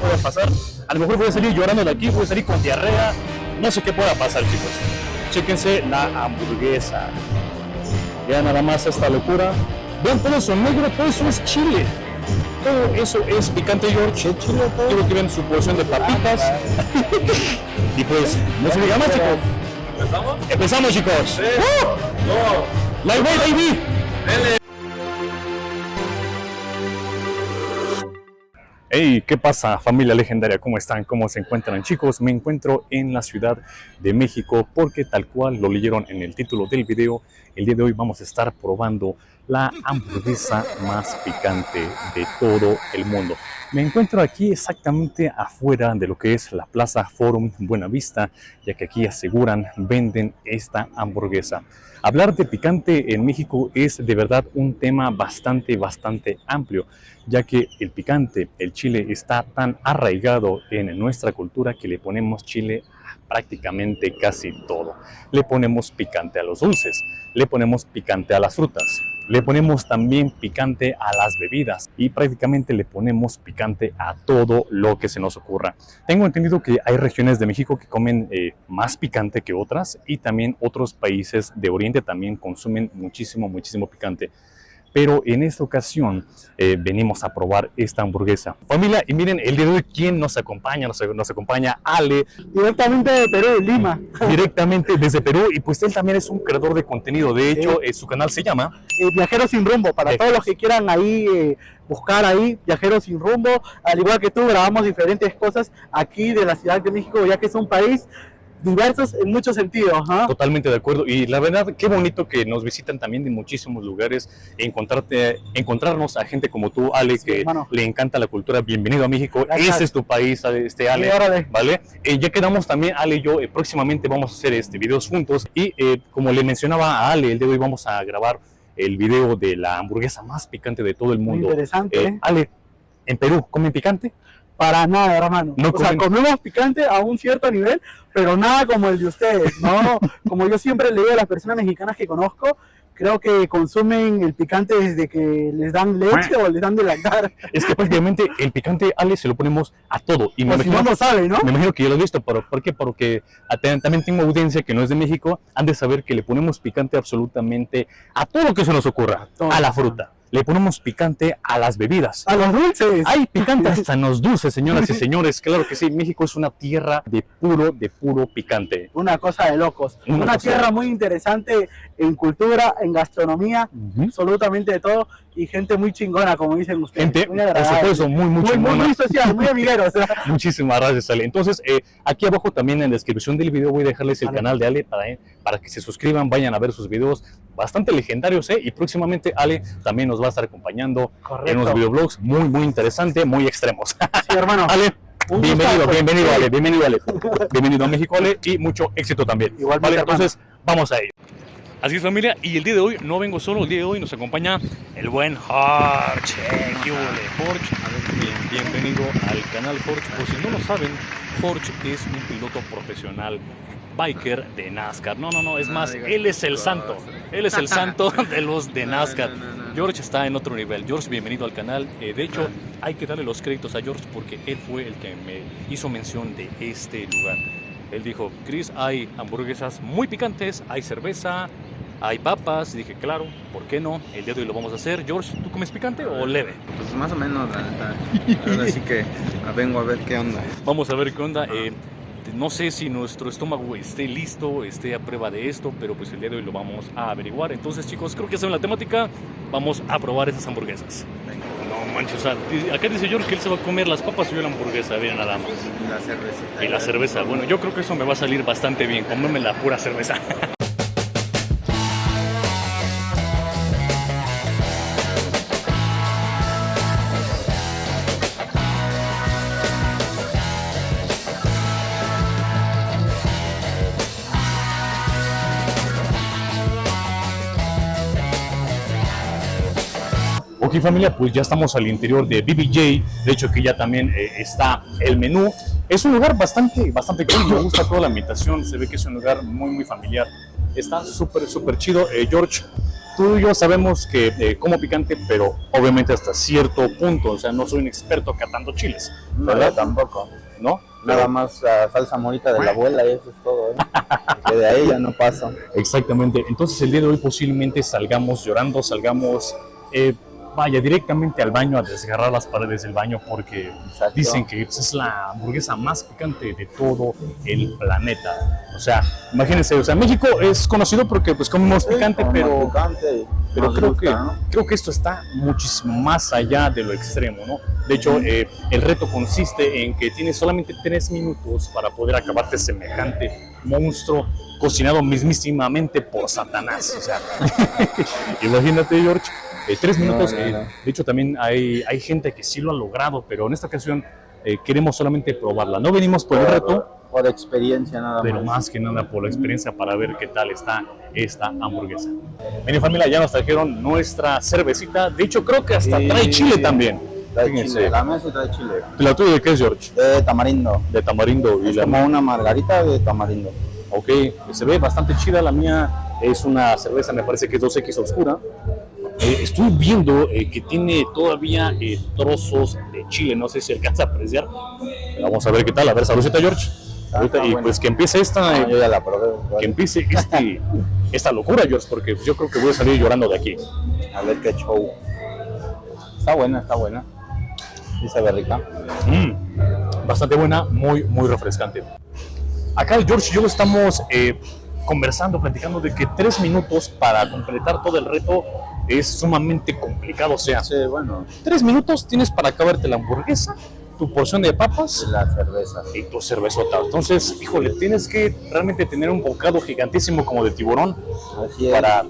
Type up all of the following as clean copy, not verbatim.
pueda pasar. A lo mejor voy a salir llorando de aquí, voy a salir con diarrea. No sé qué pueda pasar, chicos. Chéquense la hamburguesa. Ya nada más esta locura. Vean, todo eso negro, todo eso es chile. Todo eso es picante, George. Quiero que vean su porción de papitas. Y pues, no se diga más, chicos. ¿Empezamos? Empezamos, chicos. 3, 2, Lightweight, baby. dele. Hey, ¿qué pasa, familia legendaria? ¿Cómo están? ¿Cómo se encuentran, chicos? Me encuentro en la Ciudad de México porque tal cual lo leyeron en el título del video, el día de hoy vamos a estar probando la hamburguesa más picante de todo el mundo. Me encuentro aquí exactamente afuera de lo que es la Plaza Forum Buenavista, ya que aquí aseguran, venden esta hamburguesa. Hablar de picante en México es de verdad un tema bastante amplio, ya que el picante, el chile, está tan arraigado en nuestra cultura que le ponemos chile a prácticamente casi todo. Le ponemos picante a los dulces, le ponemos picante a las frutas, le ponemos también picante a las bebidas y prácticamente le ponemos picante a todo lo que se nos ocurra. Tengo entendido que hay regiones de México que comen más picante que otras y también otros países de Oriente también consumen muchísimo picante. Pero en esta ocasión venimos a probar esta hamburguesa. Familia, y miren, el día de hoy, ¿quién nos acompaña? Nos acompaña Ale. Directamente de Perú, de Lima. Directamente desde Perú, y pues él también es un creador de contenido. De hecho, su canal se llama Viajeros sin rumbo, para todos los que quieran ahí buscar ahí, Viajeros sin rumbo. Al igual que tú, grabamos diferentes cosas aquí de la Ciudad de México, ya que es un país diversos en muchos sentidos, ¿no? Totalmente de acuerdo, y la verdad, qué bonito que nos visitan también de muchísimos lugares, encontrarnos a gente como tú, Ale, Sí, que hermano. le encanta la cultura. Bienvenido a México. Gracias. Ese es tu país, Ale, Ale, Sí, órale. ¿vale? Ya quedamos también, Ale y yo, próximamente vamos a hacer videos juntos, y como le mencionaba a Ale, el día de hoy vamos a grabar el video de la hamburguesa más picante de todo el Muy mundo. interesante. Ale, ¿en Perú comen picante? Para nada, hermano. No O sea, comen- comemos picante a un cierto nivel, pero nada como el de ustedes, ¿no? Como yo siempre le digo a las personas mexicanas que conozco, creo que consumen el picante desde que les dan leche o les dan de lactar. Es que prácticamente el picante, Ale, se lo ponemos a todo. Y O si no, no sabe, ¿no? Me imagino que ya lo he visto, pero ¿por qué? Porque también tengo audiencia que no es de México, han de saber que le ponemos picante absolutamente a todo lo que se nos ocurra. todo. A la fruta, le ponemos picante a las bebidas. A los dulces. Hay picante hasta en los dulces, señoras y señores. Claro que sí, México es una tierra de puro picante. Una cosa de locos. Una Una cosa. tierra muy interesante en cultura, en gastronomía, absolutamente de todo, y gente muy chingona, como dicen ustedes. Gente, muy por agradable. supuesto, muy chingona. muy social, muy amigueros. Muchísimas gracias, Ale. Entonces, aquí abajo también en la descripción del video voy a dejarles el Vale. canal de Ale para que se suscriban, vayan a ver sus videos bastante legendarios, y próximamente Ale también nos va a estar acompañando en unos videoblogs muy interesantes, muy extremos. Sí, hermano. Ale, Un bienvenido, gustazo. bienvenido, Sí. Ale, bienvenido, Ale. Bienvenido a México, Ale, y mucho éxito también. Igualmente, Vale, hermano. entonces, vamos a ello. Así es, familia, y el día de hoy no vengo solo, el día de hoy nos acompaña el buen Jorge. ¿Qué huele, Jorge? Bienvenido al canal, Jorge. Por si no lo saben, Jorge es un piloto profesional, biker de NASCAR. No, es más, él es el santo. Él es el santo de los de NASCAR. George está en otro nivel. George, bienvenido al canal. De hecho, hay que darle los créditos a George porque él fue el que me hizo mención de este lugar. Él dijo, Chris, hay hamburguesas muy picantes, hay cerveza, hay papas. Y dije, claro, ¿por qué no? El día de hoy lo vamos a hacer. George, ¿tú comes picante o leve? Pues más o menos, la neta. Ahora sí que vengo a ver qué onda. Vamos a ver qué onda. No sé si nuestro estómago esté listo, esté a prueba de esto, pero pues el día de hoy lo vamos a averiguar. Entonces, chicos, creo que saben la temática. Vamos a probar esas hamburguesas. Venga. No manches, o sea, acá dice George que él se va a comer las papas y yo la hamburguesa, miren nada más. Y la cervecita. Y la cerveza, bueno, yo creo que eso me va a salir bastante bien, comerme la pura cerveza. Ok, familia, pues ya estamos al interior de BBJ. De hecho, aquí ya también está el menú. Es un lugar bastante cool. Me gusta toda la ambientación. Se ve que es un lugar muy familiar. Está súper chido. George, tú y yo sabemos que como picante, pero obviamente hasta cierto punto. O sea, no soy un experto catando chiles, No, ¿verdad? yo tampoco. ¿No? Nada más la salsa morita de la abuela y eso es todo, ¿eh? Que de ahí ya no paso. Exactamente. Entonces el día de hoy posiblemente salgamos llorando, salgamos, vaya, directamente al baño a desgarrar las paredes del baño porque Exacto. dicen que es la hamburguesa más picante de todo el planeta. O sea, imagínense, o sea, México es conocido porque pues comemos picante, Como pero... más picante y Pero nos creo gusta, que, ¿no? creo que esto está muchísimo más allá de lo extremo, ¿no? De hecho, el reto consiste en que tienes solamente 3 minutos para poder acabarte semejante monstruo cocinado mismísimamente por Satanás. O sea, imagínate, George, 3 minutos. No. De hecho, también hay gente que sí lo ha logrado, pero en esta ocasión queremos solamente probarla. No venimos por el reto, Por experiencia nada pero más. más que nada por la experiencia para ver qué tal está esta hamburguesa. Miren, familia, ya nos trajeron nuestra cervecita. De hecho, creo que hasta Sí. trae chile también. Trae Fíjense. chile, la mesa trae chile. ¿La tuya de qué es, George? De tamarindo. De tamarindo. Y Es la como una margarita de tamarindo. Ok, se ve bastante chida. La mía es una cerveza, me parece que es 2X oscura. Estoy viendo que tiene todavía trozos de chile. No sé si alcanza a apreciar. Vamos a ver qué tal. A ver, saludcita, George. Ahorita, y buena. pues que empiece esta... Yo ya la probé. que empiece esta locura, George, porque yo creo que voy a salir llorando de aquí. A ver qué show. Está buena, está buena. Sí se ve rica. Bastante buena, muy, muy refrescante. Acá George y yo estamos conversando, platicando de que 3 minutos para completar todo el reto es sumamente complicado. O sea, Sí, bueno, 3 minutos tienes para acabarte la hamburguesa, tu porción de papas y la cerveza. y tu cervezota. Entonces, híjole, tienes que realmente tener un bocado gigantísimo como de tiburón Así es. para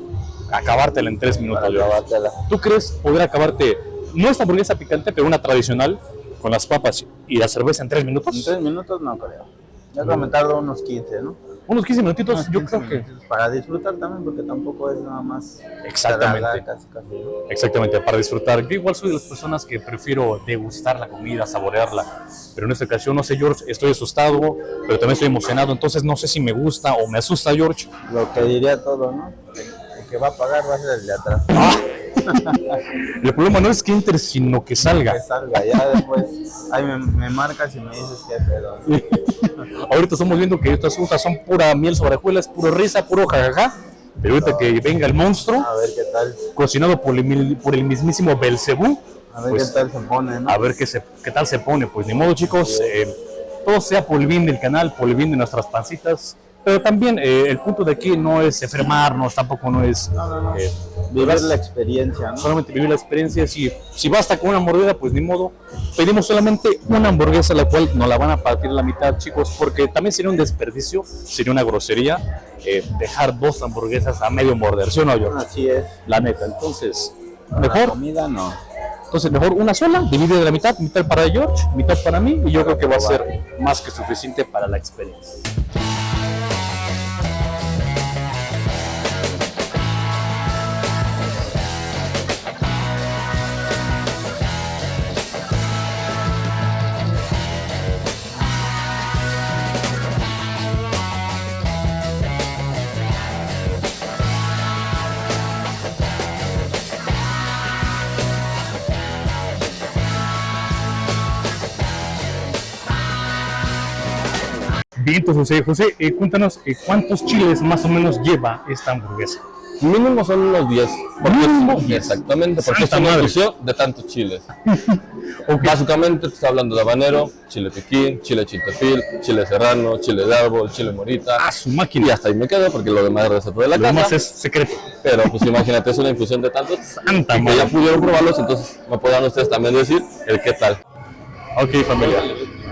acabártela en 3 minutos. Para George. acabártela. ¿Tú crees poder acabarte, no esta hamburguesa picante, pero una tradicional, con las papas y la cerveza en 3 En minutos? 3 minutos no creo. Ya creo que me tardo unos 15, ¿no? Unos 15 minutitos, Unos yo 15 creo que... minutitos para disfrutar también, porque tampoco es nada más. Exactamente. cerrada, casi, casi, ¿no? Exactamente, para disfrutar. Yo igual soy de las personas que prefiero degustar la comida, saborearla. Pero en esta ocasión, no sé, George, estoy asustado, pero también estoy emocionado. Entonces no sé si me gusta o me asusta, George. Lo que diría todo, ¿no? El que va a pagar va a ser el de atrás. El problema no es que entre, sino que salga. Que salga, ya después. Ahí me marcas y me dices qué pedo. Ahorita estamos viendo que estas frutas son pura miel sobre hojuelas, puro risa, puro jajaja. Pero ahorita que venga el monstruo, A ver qué tal. cocinado por el mismísimo Belcebú, A ver pues, qué tal se pone, ¿no? a ver qué tal se pone. Pues ni modo, chicos, todo sea por el bien del canal, por el bien de nuestras pancitas. Pero también el punto de aquí no es enfermarnos, tampoco no es No. eh, Vivir la experiencia, ¿no? solamente vivir la experiencia. Si basta con una mordida, pues ni modo. Pedimos solamente una hamburguesa, la cual nos la van a partir a la mitad, chicos, porque también sería un desperdicio, sería una grosería dejar 2 hamburguesas a medio morder, ¿sí o no, George? Así es. La neta, entonces, La mejor comida no. mejor una sola, dividida de la mitad, mitad para George, mitad para mí, y yo creo que va a ser más que suficiente para la experiencia. Bien, entonces, José, cuéntanos cuántos chiles más o menos lleva esta hamburguesa. Mínimo son unos 10. Mínimo 10. Exactamente, porque es Santa una madre. infusión de tantos chiles. Ok. Básicamente te está hablando de habanero, chile piquín, chile chiltepín, chile serrano, chile de árbol, chile morita. A su Y máquina. hasta ahí me quedo porque lo demás es receta de la Lo casa. demás es secreto. Pero pues imagínate, es una infusión de tantos. Santa Y que madre. ya pudieron probarlos, entonces me podrán ustedes también decir el qué tal. Ok, familia.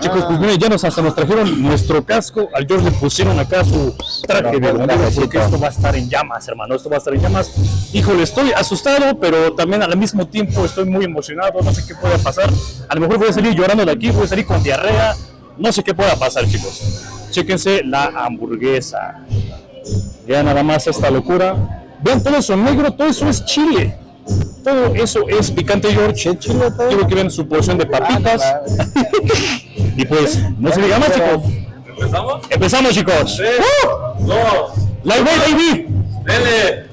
Chicos, pues miren, hasta nos trajeron nuestro casco. Al George le pusieron acá su traje de bombero porque esto va a estar en llamas, hermano. Esto va a estar en llamas. Híjole, estoy asustado, pero también al mismo tiempo estoy muy emocionado. No sé qué pueda pasar. A lo mejor voy a salir llorando de aquí, voy a salir con diarrea. No sé qué pueda pasar, chicos. Chéquense la hamburguesa. Vean nada más esta locura. Vean todo eso negro, todo eso es chile. Todo eso es picante, George. Quiero que vean su porción de papitas. Y pues, no se diga más, chicos. ¿Empezamos? Empezamos, chicos. 2, Live, baby. dele.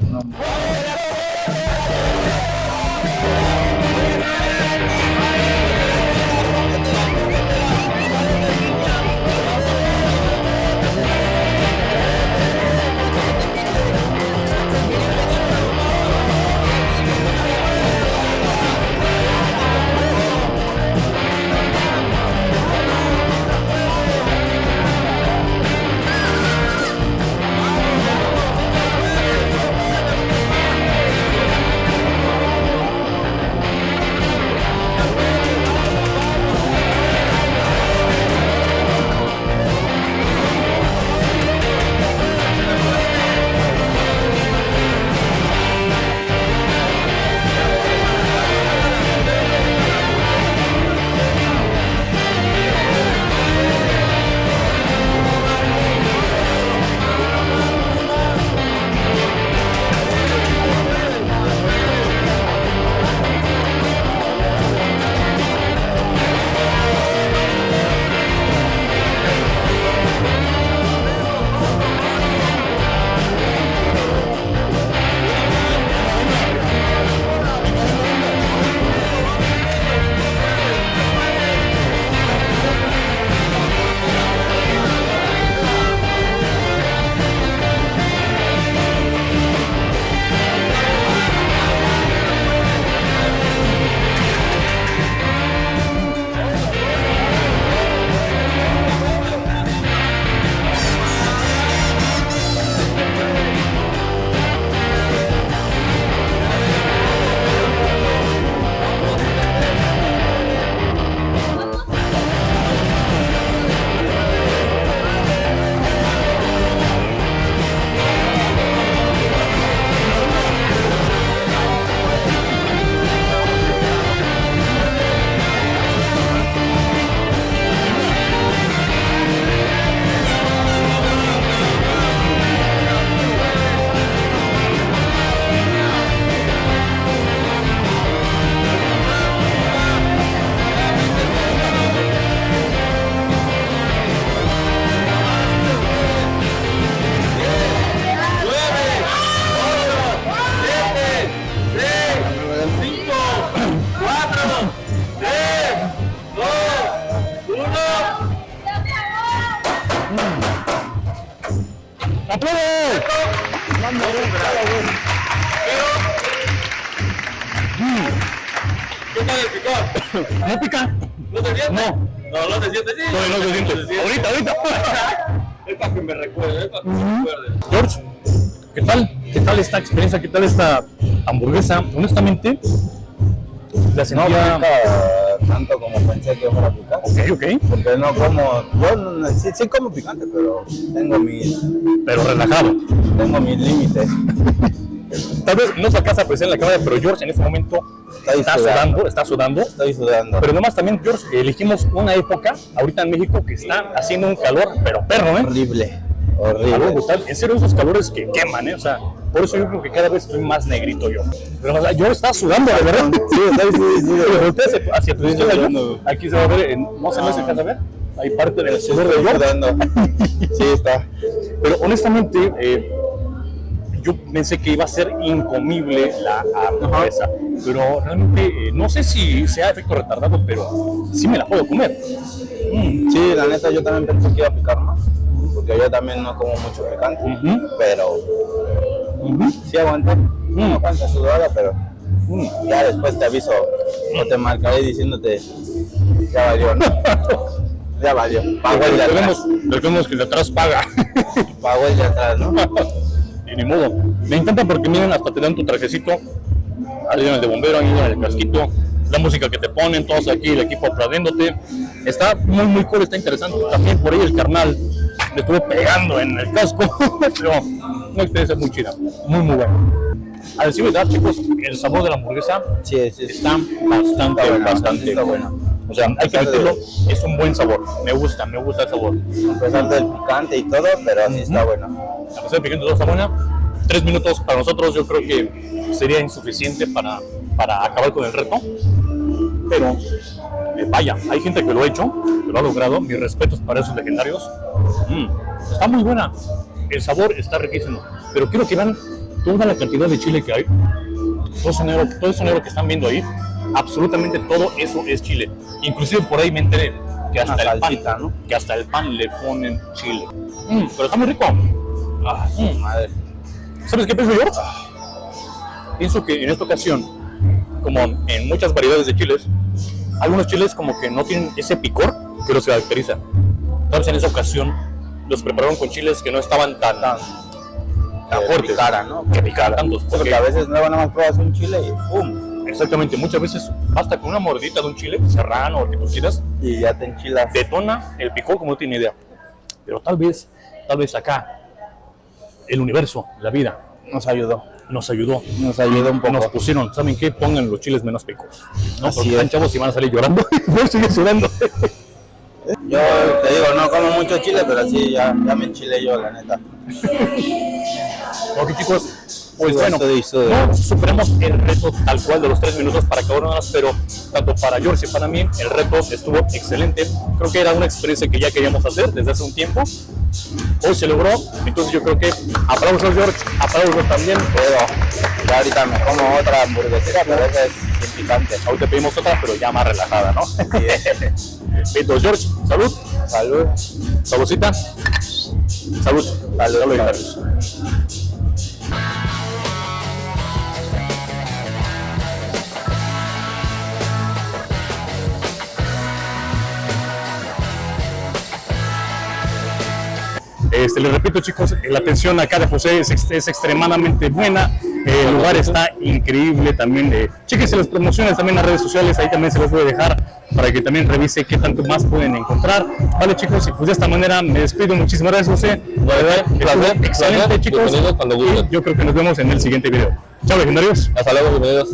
¡Aplausos! ¿Qué tal el picor? ¿No pica? ¿No se siente? No. No se siente, sí. No se siente. Ahorita. Es para que me recuerde, George, ¿qué tal? ¿Qué tal esta experiencia? ¿Qué tal esta hamburguesa? Honestamente, la No sentía... pica tanto como pensé que fuera a picar. Ok. Porque no como, yo sí como picante, pero tengo Pero relajado. mis límites. Tal vez no se alcanza a apreciar en la cámara, pero George en este momento está sudando. Estoy sudando. Pero además también, George, elegimos una época, ahorita en México, que está haciendo un calor, pero perro, ¿eh? Horrible. Calor brutal. En serio, esos calores que queman, ¿eh? O sea, por eso yo creo que cada vez estoy más negrito yo. Pero o sea, yo estaba sudando, de verdad. Sí. Pero volteé hacia tu izquierda, yo. sudando. Aquí se va a ver, no se alcanza a ver. Hay parte del sudor de Estoy George. sudando. Sí, está. Pero honestamente, yo pensé que iba a ser incomible la hamburguesa, pero realmente no sé si sea efecto retardado, pero sí me la puedo comer. Sí, la neta yo también pensé que iba a picar más, porque yo también no como mucho picante, pero sí aguanté, no aguanta sudada, pero ya después te aviso o te marcaré diciéndote ya valió, ¿no? Ya valió, pagó el de atrás, Recordemos que el de atrás paga. pagó el de atrás, ¿no? Y ni modo. Me encanta porque miren, hasta te dan tu trajecito, ahí en el de bombero, ahí en el casquito, la música que te ponen, todos aquí, el equipo aplaudiéndote. Está muy cool, está interesante. También por ahí el carnal le estuvo pegando en el casco, pero una experiencia muy chida, muy buena. A decir verdad, chicos, el sabor de la hamburguesa Sí, está bastante está bueno. O sea, hay que admitirlo, es un buen sabor. Me gusta el sabor. A pesar del picante y todo, pero sí está bueno. A pesar de picante, todo está buena. 3 minutos para nosotros yo creo que sería insuficiente para acabar con el reto. Pero vaya, hay gente que lo ha hecho, que lo ha logrado. Mis respetos para esos legendarios. Está muy buena. El sabor está riquísimo. Pero quiero que vean toda la cantidad de chile que hay. Todo ese negro que están viendo ahí, absolutamente todo eso es chile. Inclusive por ahí me enteré que hasta el pan, ¿no? que hasta el pan le ponen chile. Pero está muy rico. Madre. ¿Sabes qué pienso yo? Pienso que en esta ocasión, como en muchas variedades de chiles, algunos chiles como que no tienen ese picor que los caracteriza. Entonces en esa ocasión los prepararon con chiles que no estaban tan fuertes, picara, ¿no? que picaran tantos. Porque a veces luego nada más pruebas un chile y ¡pum! Exactamente, muchas veces basta con una mordidita de un chile serrano o que tú quieras, Y ya te enchilas. detona el picor como no tiene idea. Pero tal vez acá, el universo, la vida, Nos ayudó. nos ayudó. Nos ayudó un poco. Nos pusieron, ¿saben qué? Pongan los chiles menos picos. No, Así porque es. están chavos y van a salir llorando. Yo sigue sudando. Yo te digo, no como mucho chile, pero sí, ya me enchilé yo, la neta. Ok, chicos, pues Suda, bueno, suda y suda. no superamos el reto tal cual de los 3 minutos para cada uno, pero tanto para George y para mí, el reto estuvo excelente. Creo que era una experiencia que ya queríamos hacer desde hace un tiempo. Hoy se logró, entonces yo creo que aplausos George, aplausos también. Pero ya ahorita me como otra hamburguesita, pero esa es sin picante. Ahorita pedimos otra, pero ya más relajada, ¿no? Entonces, George, salud. Salud. Saludcita. Salud. Salud. Legendarios. Les repito, chicos, la atención acá de José es extremadamente buena. El lugar está increíble también. Chéquense las promociones también en las redes sociales, ahí también se los voy a dejar para que también revise qué tanto más pueden encontrar. Vale, chicos, y pues de esta manera me despido. Muchísimas gracias, José. La verdad, estuvo excelente, chicos. Bienvenido cuando gusten. Y yo creo que nos vemos en el siguiente video. Chao, legendarios. Hasta luego, bienvenidos.